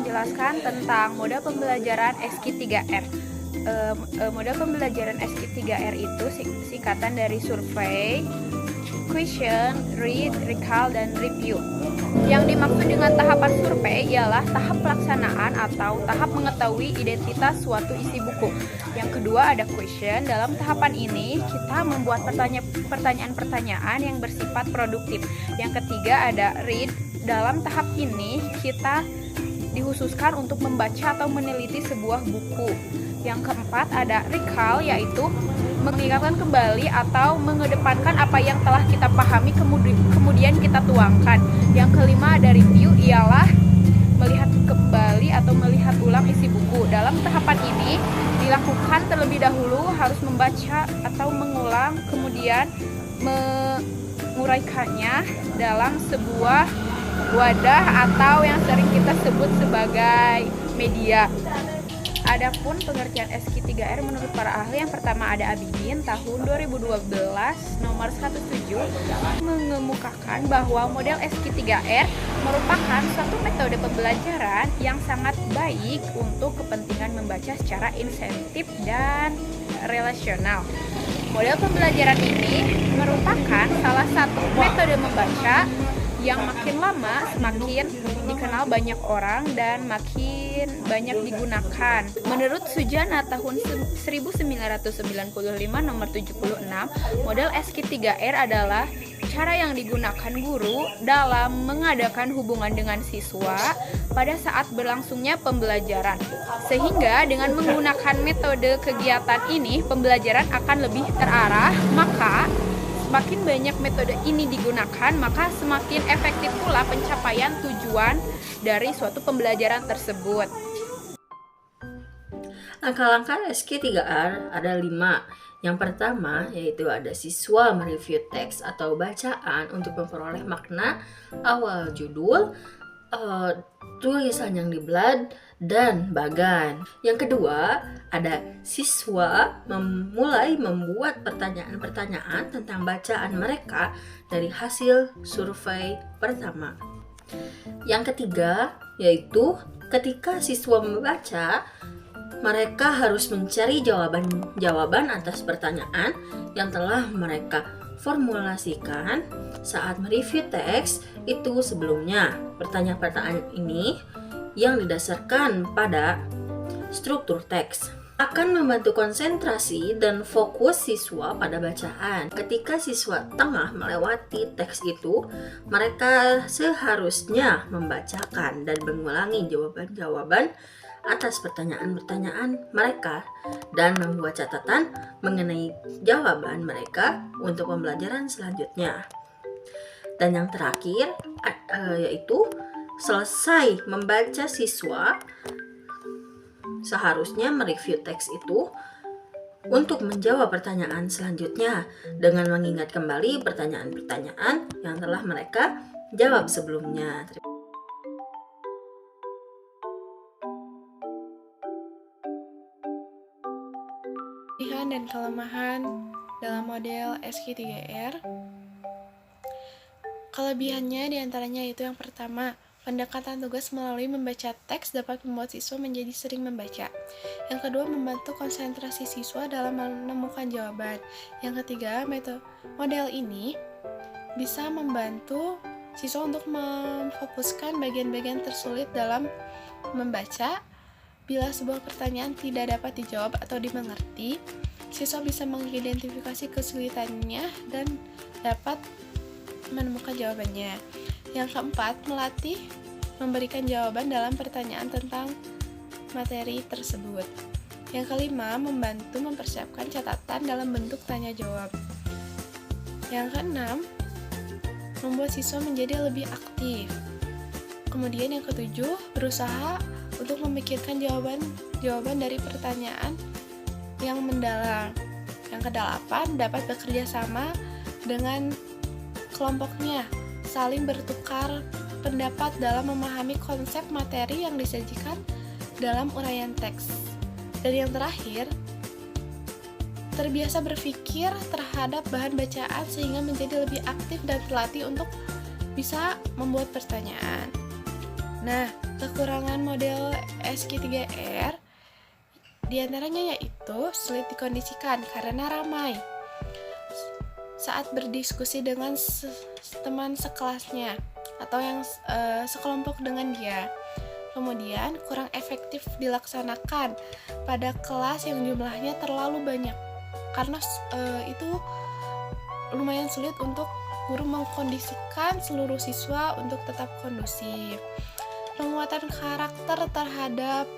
menjelaskan tentang model pembelajaran SQ3R. Model pembelajaran SQ3R itu singkatan dari survei, question, read, recall, dan review. Yang dimaksud dengan tahapan survei ialah tahap pelaksanaan atau tahap mengetahui identitas suatu isi buku. Yang kedua ada question. Dalam tahapan ini kita membuat pertanyaan-pertanyaan yang bersifat produktif. Yang ketiga ada read. Dalam tahap ini kita dikhususkan untuk membaca atau meneliti sebuah buku. Yang keempat ada recall, yaitu mengingatkan kembali atau mengedepankan apa yang telah kita pahami kemudian kita tuangkan. Yang kelima ada review, ialah melihat kembali atau melihat ulang isi buku. Dalam tahapan ini dilakukan terlebih dahulu harus membaca atau mengulang, kemudian menguraikannya dalam sebuah wadah atau yang sering kita sebut sebagai media. Adapun pengertian SQ3R menurut para ahli, yang pertama ada Abidin tahun 2012 nomor 107 mengemukakan bahwa model SQ3R merupakan suatu metode pembelajaran yang sangat baik untuk kepentingan membaca secara insentif dan relasional. Model pembelajaran ini merupakan salah satu metode membaca yang makin lama semakin dikenal banyak orang dan makin banyak digunakan. Menurut Sujana tahun 1995 nomor 76, model SQ3R adalah cara yang digunakan guru dalam mengadakan hubungan dengan siswa pada saat berlangsungnya pembelajaran. Sehingga dengan menggunakan metode kegiatan ini, pembelajaran akan lebih terarah. Maka semakin banyak metode ini digunakan, maka semakin efektif pula pencapaian tujuan dari suatu pembelajaran tersebut. Langkah-langkah SQ3R ada 5. Yang pertama yaitu ada siswa mereview teks atau bacaan untuk memperoleh makna awal judul, tulisan yang dibelah, dan bagan. Yang kedua, ada siswa mulai membuat pertanyaan-pertanyaan tentang bacaan mereka dari hasil survei pertama. Yang ketiga, yaitu ketika siswa membaca, mereka harus mencari jawaban atas pertanyaan yang telah mereka formulasikan saat mereview teks itu sebelumnya. Pertanyaan-pertanyaan ini yang didasarkan pada struktur teks akan membantu konsentrasi dan fokus siswa pada bacaan. Ketika siswa tengah melewati teks itu, mereka seharusnya membacakan dan mengulangi jawaban-jawaban atas pertanyaan-pertanyaan mereka dan membuat catatan mengenai jawaban mereka untuk pembelajaran selanjutnya. Dan yang terakhir yaitu selesai membaca, siswa seharusnya mereview teks itu untuk menjawab pertanyaan selanjutnya dengan mengingat kembali pertanyaan-pertanyaan yang telah mereka jawab sebelumnya. Kelebihan dan kelemahan dalam model SQ3R. Kelebihannya diantaranya itu yang pertama, pendekatan tugas melalui membaca teks dapat membuat siswa menjadi sering membaca. Yang kedua, membantu konsentrasi siswa dalam menemukan jawaban. Yang ketiga, model ini bisa membantu siswa untuk memfokuskan bagian-bagian tersulit dalam membaca. Bila sebuah pertanyaan tidak dapat dijawab atau dimengerti, siswa bisa mengidentifikasi kesulitannya dan dapat menemukan jawabannya. Yang keempat, melatih memberikan jawaban dalam pertanyaan tentang materi tersebut. Yang kelima, membantu mempersiapkan catatan dalam bentuk tanya jawab. Yang keenam, membuat siswa menjadi lebih aktif. Kemudian yang ketujuh, berusaha untuk memikirkan jawaban dari pertanyaan yang mendalam. Yang kedelapan, dapat bekerja sama dengan kelompoknya, saling bertukar pendapat dalam memahami konsep materi yang disajikan dalam uraian teks. Dan yang terakhir, terbiasa berpikir terhadap bahan bacaan sehingga menjadi lebih aktif dan terlatih untuk bisa membuat pertanyaan. Nah, Kekurangan model SQ3R diantaranya yaitu sulit dikondisikan karena ramai saat berdiskusi dengan teman sekelasnya atau yang sekelompok dengan dia. Kemudian kurang efektif dilaksanakan pada kelas yang jumlahnya terlalu banyak karena itu lumayan sulit untuk guru mengkondisikan seluruh siswa untuk tetap kondusif. Penguatan karakter terhadap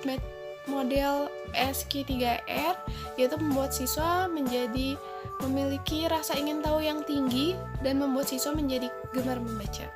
model SQ3R yaitu membuat siswa menjadi memiliki rasa ingin tahu yang tinggi dan membuat siswa menjadi gemar membaca.